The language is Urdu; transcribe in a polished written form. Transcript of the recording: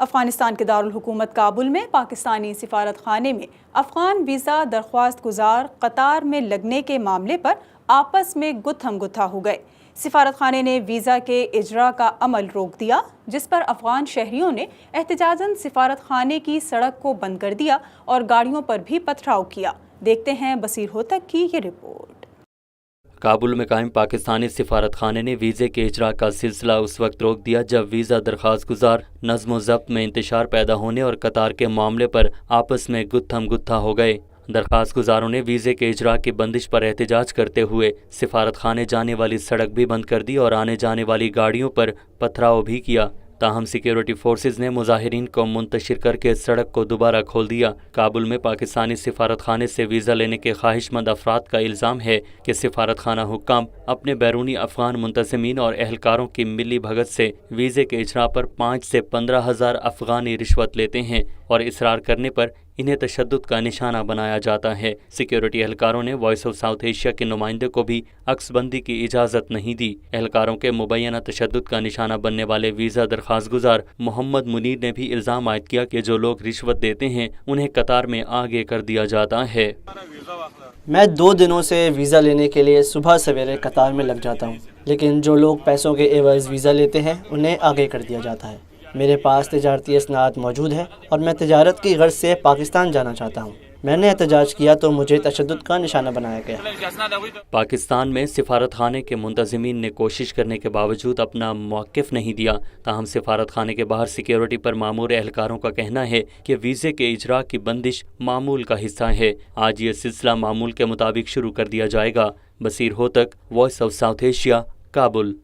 افغانستان کے دارالحکومت کابل میں پاکستانی سفارت خانے میں افغان ویزا درخواست گزار قطار میں لگنے کے معاملے پر آپس میں گتھم گتھا ہو گئے۔ سفارت خانے نے ویزا کے اجرا کا عمل روک دیا، جس پر افغان شہریوں نے احتجاجاً سفارت خانے کی سڑک کو بند کر دیا اور گاڑیوں پر بھی پتھراؤ کیا۔ دیکھتے ہیں بصیر ہوتک کی یہ رپورٹ۔ کابل میں قائم پاکستانی سفارت خانے نے ویزے کے اجرا کا سلسلہ اس وقت روک دیا جب ویزا درخواست گزار نظم و ضبط میں انتشار پیدا ہونے اور قطار کے معاملے پر آپس میں گتھم گتھا ہو گئے۔ درخواست گزاروں نے ویزے کے اجرا کی بندش پر احتجاج کرتے ہوئے سفارت خانے جانے والی سڑک بھی بند کر دی اور آنے جانے والی گاڑیوں پر پتھراؤ بھی کیا۔ تاہم سیکیورٹی فورسز نے مظاہرین کو منتشر کر کے سڑک کو دوبارہ کھول دیا۔ کابل میں پاکستانی سفارت خانے سے ویزا لینے کے خواہش مند افراد کا الزام ہے کہ سفارت خانہ حکام اپنے بیرونی افغان منتظمین اور اہلکاروں کی ملی بھگت سے ویزے کے اجرا پر 5 سے 15,000 افغانی رشوت لیتے ہیں اور اصرار کرنے پر انہیں تشدد کا نشانہ بنایا جاتا ہے۔ سیکیورٹی اہلکاروں نے وائس آف ساؤتھ ایشیا کے نمائندے کو بھی عکس بندی کی اجازت نہیں دی۔ اہلکاروں کے مبینہ تشدد کا نشانہ بننے والے ویزا درخواست گزار محمد منیر نے بھی الزام عائد کیا کہ جو لوگ رشوت دیتے ہیں انہیں قطار میں آگے کر دیا جاتا ہے۔ میں 2 دنوں سے ویزا لینے کے لیے صبح سویرے قطار میں لگ جاتا ہوں، لیکن جو لوگ پیسوں کے عوض ویزا لیتے ہیں انہیں آگے کر دیا جاتا ہے۔ میرے پاس تجارتی اسناد موجود ہے اور میں تجارت کی غرض سے پاکستان جانا چاہتا ہوں۔ میں نے احتجاج کیا تو مجھے تشدد کا نشانہ بنایا گیا۔ پاکستان میں سفارت خانے کے منتظمین نے کوشش کرنے کے باوجود اپنا موقف نہیں دیا۔ تاہم سفارت خانے کے باہر سیکیورٹی پر مامور اہلکاروں کا کہنا ہے کہ ویزے کے اجرا کی بندش معمول کا حصہ ہے۔ آج یہ سلسلہ معمول کے مطابق شروع کر دیا جائے گا۔ Basir Hotak, voice of South Asia, Kabul.